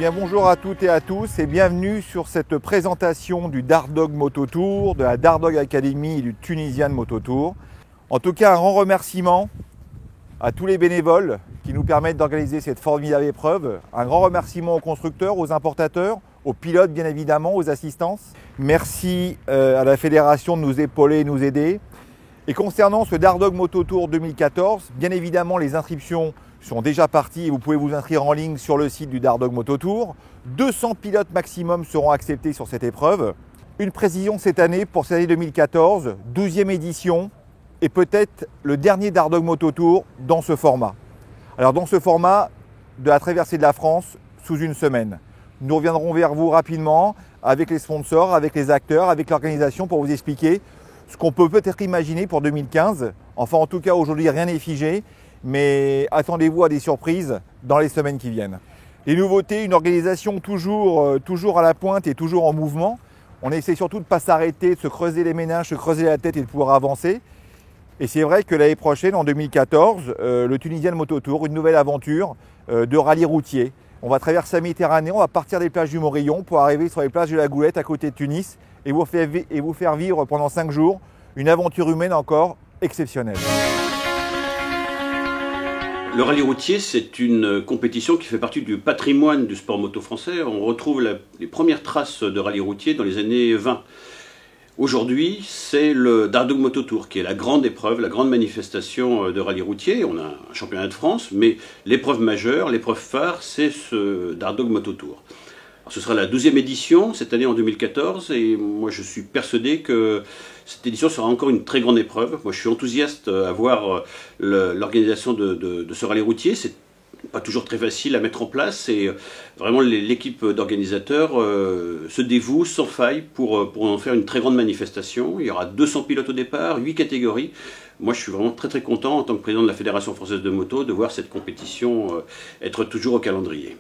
Bien, bonjour à toutes et à tous et bienvenue sur cette présentation du Dardog Moto Tour, de la Dardog Academy et du Tunisian Moto Tour. En tout cas, un grand remerciement à tous les bénévoles qui nous permettent d'organiser cette formidable épreuve. Un grand remerciement aux constructeurs, aux importateurs, aux pilotes bien évidemment, aux assistances. Merci à la fédération de nous épauler et nous aider. Et concernant ce Dardog Moto Tour 2014, bien évidemment les inscriptions sont déjà parties et vous pouvez vous inscrire en ligne sur le site du Dardog Moto Tour. 200 pilotes maximum seront acceptés sur cette épreuve. Une précision cette année pour cette année 2014, 12e édition et peut-être le dernier Dardog Moto Tour dans ce format. Alors dans ce format de la traversée de la France sous une semaine. Nous reviendrons vers vous rapidement avec les sponsors, avec les acteurs, avec l'organisation pour vous expliquer ce qu'on peut peut-être imaginer pour 2015. Enfin, en tout cas, aujourd'hui, rien n'est figé, mais attendez-vous à des surprises dans les semaines qui viennent. Les nouveautés, une organisation toujours à la pointe et toujours en mouvement. On essaie surtout de ne pas s'arrêter, de se creuser les méninges, de se creuser la tête et de pouvoir avancer. Et c'est vrai que l'année prochaine, en 2014, le Tunisian Moto Tour, une nouvelle aventure de rallye routier. On va traverser la Méditerranée, on va partir des plages du Morillon pour arriver sur les plages de la Goulette à côté de Tunis et vous faire vivre pendant 5 jours une aventure humaine encore exceptionnelle. Le rallye routier, c'est une compétition qui fait partie du patrimoine du sport moto français. On retrouve les premières traces de rallye routier dans les années 20. Aujourd'hui, c'est le Dardog Moto Tour qui est la grande épreuve, la grande manifestation de rallye routier. On a un championnat de France, mais l'épreuve majeure, l'épreuve phare, c'est ce Dardog Moto Tour. Alors, ce sera la 12e édition, cette année en 2014, et moi je suis persuadé que cette édition sera encore une très grande épreuve. Moi je suis enthousiaste à voir l'organisation de ce rallye routier. C'est pas toujours très facile à mettre en place et vraiment l'équipe d'organisateurs se dévoue sans faille pour en faire une très grande manifestation. Il y aura 200 pilotes au départ, 8 catégories. Moi je suis vraiment très content en tant que président de la Fédération Française de Moto de voir cette compétition être toujours au calendrier.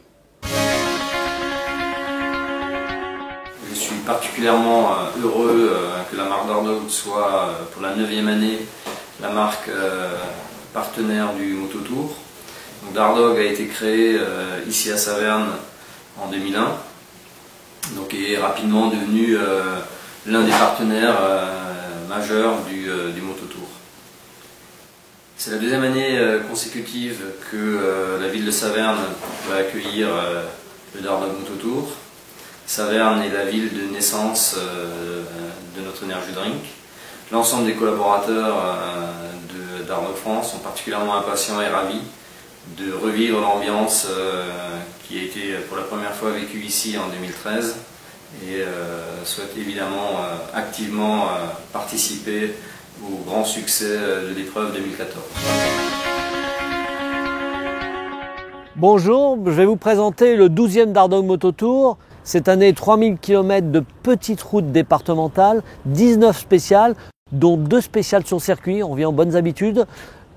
Je suis particulièrement heureux que la marque Dardog soit pour la 9e année la marque partenaire du Moto Tour. Donc Dardog a été créé ici à Saverne en 2001, donc est rapidement devenu l'un des partenaires majeurs du Moto Tour. C'est la 2e année consécutive que la ville de Saverne va accueillir le Dardog Moto Tour. Saverne est la ville de naissance de notre Energy Drink. L'ensemble des collaborateurs de Dardog France sont particulièrement impatients et ravis de revivre l'ambiance qui a été pour la première fois vécue ici en 2013 et souhaitent évidemment activement participer au grand succès de l'épreuve 2014. Bonjour, je vais vous présenter le 12e Dardog Moto Tour. Cette année, 3000 km de petites routes départementales, 19 spéciales, dont 2 spéciales sur circuit, on vient en bonnes habitudes.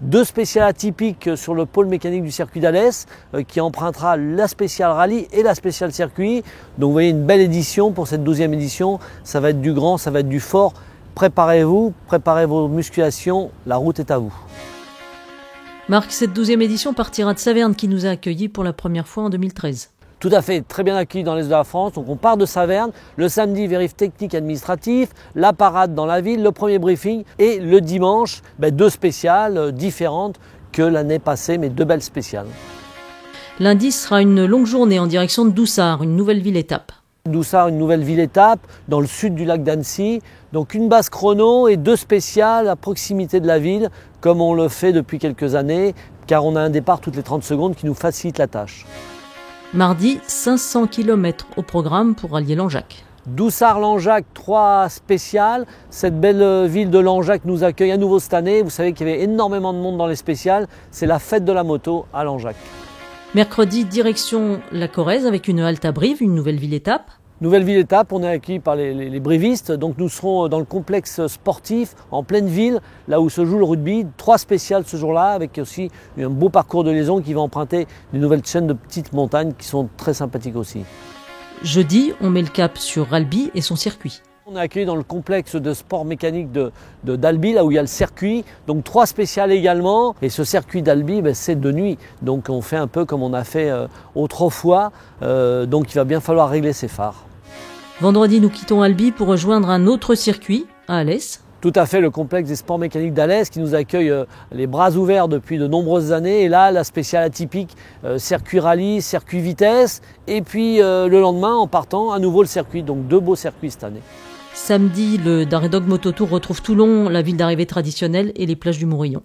2 spéciales atypiques sur le pôle mécanique du circuit d'Alès qui empruntera la spéciale rallye et la spéciale circuit. Donc vous voyez une belle édition pour cette 12e édition. Ça va être du grand, ça va être du fort. Préparez-vous, préparez vos musculations, la route est à vous. Marc, cette 12e édition partira de Saverne qui nous a accueillis pour la première fois en 2013. Tout à fait, très bien accueilli dans l'Est de la France. Donc on part de Saverne, le samedi vérif technique administratif, la parade dans la ville, le premier briefing et le dimanche, 2 spéciales différentes que l'année passée, mais 2 belles spéciales. Lundi sera une longue journée en direction de Doussard, une nouvelle ville-étape. Doussard, une nouvelle ville-étape dans le sud du lac d'Annecy. Donc une base chrono et 2 spéciales à proximité de la ville, comme on le fait depuis quelques années, car on a un départ toutes les 30 secondes qui nous facilite la tâche. Mardi, 500 km au programme pour rallier Langeac. Doussard-Langeac, 3 spéciales. Cette belle ville de Langeac nous accueille à nouveau cette année. Vous savez qu'il y avait énormément de monde dans les spéciales. C'est la fête de la moto à Langeac. Mercredi, direction la Corrèze avec une halte à Brive, une nouvelle ville-étape. Nouvelle ville-étape, on est accueillis par les brivistes. Donc nous serons dans le complexe sportif en pleine ville, là où se joue le rugby. 3 spéciales ce jour-là, avec aussi un beau parcours de liaison qui va emprunter des nouvelles chaînes de petites montagnes qui sont très sympathiques aussi. Jeudi, on met le cap sur Ralby et son circuit. On est accueilli dans le complexe de sport mécanique d'Albi, là où il y a le circuit. Donc 3 spéciales également. Et ce circuit d'Albi, c'est de nuit. Donc on fait un peu comme on a fait autrefois. Donc il va bien falloir régler ses phares. Vendredi, nous quittons Albi pour rejoindre un autre circuit, à Alès. Tout à fait, le complexe des sports mécaniques d'Alès qui nous accueille les bras ouverts depuis de nombreuses années. Et là, la spéciale atypique, circuit rallye, circuit vitesse. Et puis le lendemain, en partant, à nouveau le circuit. Donc 2 beaux circuits cette année. Samedi, le Dardog Mototour retrouve Toulon, la ville d'arrivée traditionnelle et les plages du Morillon.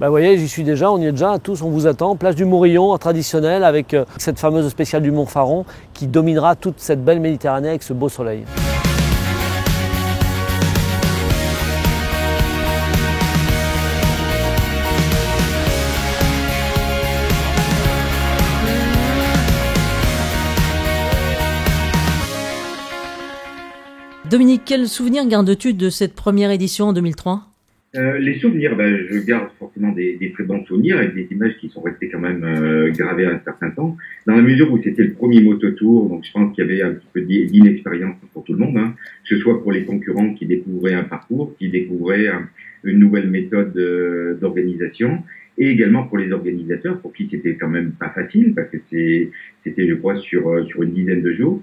Vous voyez, j'y suis déjà, on y est déjà, tous on vous attend. Plage du Morillon, traditionnelle, avec cette fameuse spéciale du Montfaron qui dominera toute cette belle Méditerranée avec ce beau soleil. Dominique, quel souvenir gardes-tu de cette première édition en 2003 ? Les souvenirs, je garde forcément des très bons souvenirs avec des images qui sont restées quand même gravées un certain temps. Dans la mesure où c'était le premier mototour, donc je pense qu'il y avait un petit peu d'inexpérience pour tout le monde, que ce soit pour les concurrents qui découvraient un parcours, qui découvraient une nouvelle méthode d'organisation, et également pour les organisateurs, pour qui c'était quand même pas facile, parce que c'était, je crois, sur une dizaine de jours.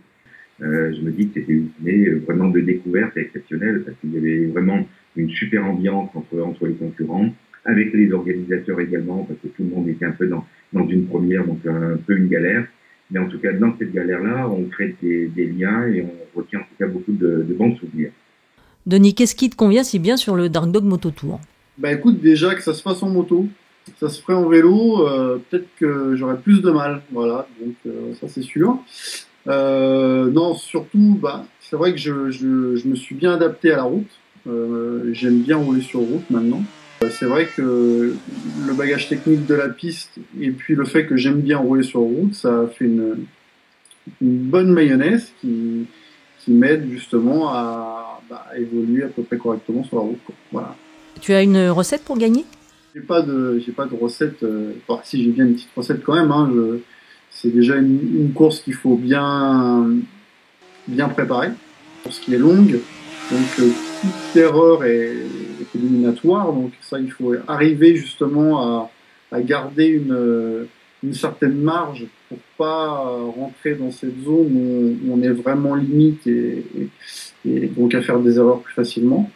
Je me dis que c'était une année vraiment de découverte exceptionnelle, parce qu'il y avait vraiment une super ambiance entre les concurrents, avec les organisateurs également, parce que tout le monde était un peu dans une première, donc un peu une galère. Mais en tout cas, dans cette galère-là, on crée des liens et on retient en tout cas beaucoup de bons souvenirs. Denis, qu'est-ce qui te convient si bien sur le Dardog Mototour ? Écoute, déjà que ça se fasse en moto, ça se ferait en vélo, peut-être que j'aurais plus de mal, voilà, donc ça c'est sûr. Non, surtout, c'est vrai que je me suis bien adapté à la route. J'aime bien rouler sur route maintenant. C'est vrai que le bagage technique de la piste et puis le fait que j'aime bien rouler sur route, ça fait une bonne mayonnaise qui m'aide justement à évoluer à peu près correctement sur la route, quoi. Voilà. Tu as une recette pour gagner ? J'ai pas de recette. Si, j'ai bien une petite recette quand même. C'est déjà une course qu'il faut bien préparer, course qui est longue, donc toute erreur est éliminatoire, donc ça il faut arriver justement à garder une certaine marge pour pas rentrer dans cette zone où on est vraiment limite et donc à faire des erreurs plus facilement.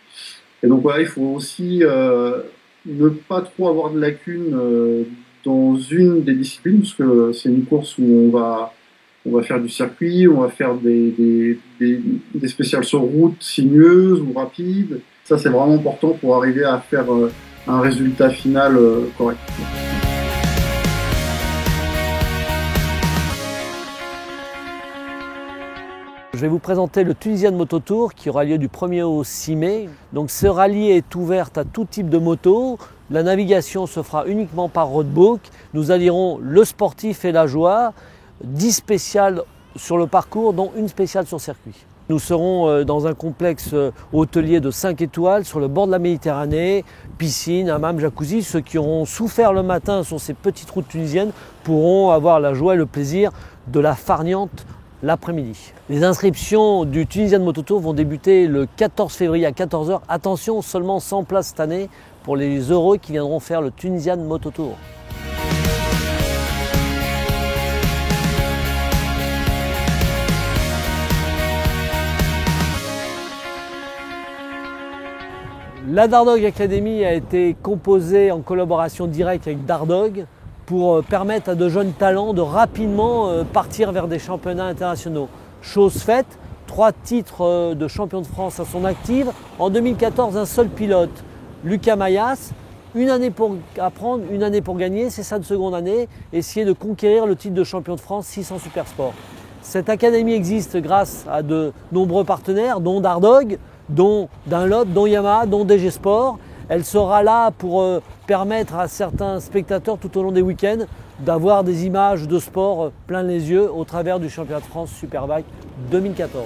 Et donc voilà, il faut aussi ne pas trop avoir de lacunes dans une des disciplines, parce que c'est une course où on va faire du circuit, on va faire des spéciales sur route sinueuses ou rapides. Ça, c'est vraiment important pour arriver à faire un résultat final correct. Je vais vous présenter le Tunisian Mototour qui aura lieu du 1er au 6 mai. Donc ce rallye est ouvert à tout type de moto. La navigation se fera uniquement par roadbook. Nous allierons le sportif et la joie. 10 spéciales sur le parcours, dont une spéciale sur circuit. Nous serons dans un complexe hôtelier de 5 étoiles sur le bord de la Méditerranée, piscine, hammam, jacuzzi. Ceux qui auront souffert le matin sur ces petites routes tunisiennes pourront avoir la joie et le plaisir de la farniente l'après-midi. Les inscriptions du Tunisian Mototour vont débuter le 14 février à 14 h. Attention, seulement 100 places cette année pour les heureux qui viendront faire le Tunisian Mototour. La Dardog Academy a été composée en collaboration directe avec Dardog pour permettre à de jeunes talents de rapidement partir vers des championnats internationaux. Chose faite, 3 titres de champion de France à son active. En 2014, un seul pilote, Lucas Mayas. Une année pour apprendre, une année pour gagner, c'est sa seconde année. Essayer de conquérir le titre de champion de France 600 Supersport. Cette académie existe grâce à de nombreux partenaires, dont Dardog, dont Dunlop, dont Yamaha, dont DG Sport. Elle sera là pour permettre à certains spectateurs tout au long des week-ends d'avoir des images de sport plein les yeux au travers du championnat de France Superbike 2014.